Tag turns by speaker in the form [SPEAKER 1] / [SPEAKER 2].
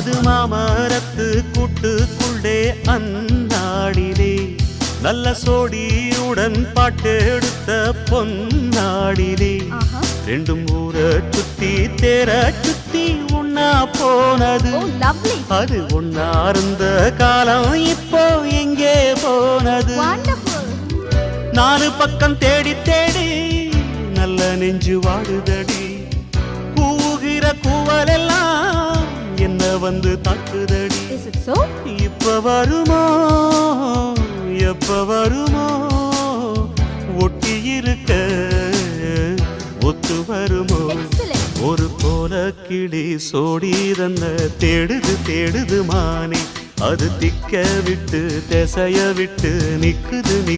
[SPEAKER 1] அது மாமரத்து கூட்டுக்குள்ளே அந்நாடிலே நல்ல சோடியுடன் பாட்டெடுத்த பொன்னாடிலே ரெண்டும் ஊர சுத்தி தேர சுத்தி ஒன்னா போனது. அது ஒன்னா இருந்த காலம் இப்போ எங்கே போனது? நாலு பக்கம் தேடி தேடி நல்ல நெஞ்சு வாடுதடி. கூவுகிற கூவலெல்லாம் என்ன வந்து தாக்குதடி. இப்ப வருமோ எப்ப வருமோ ஒட்டி இருக்க ஒத்து வருமோ? ஒரு போல கிளி சோடி தன்ன தேடுது தேடுது மானே. அது திக்க விட்டு திசைய விட்டு நிக்குது.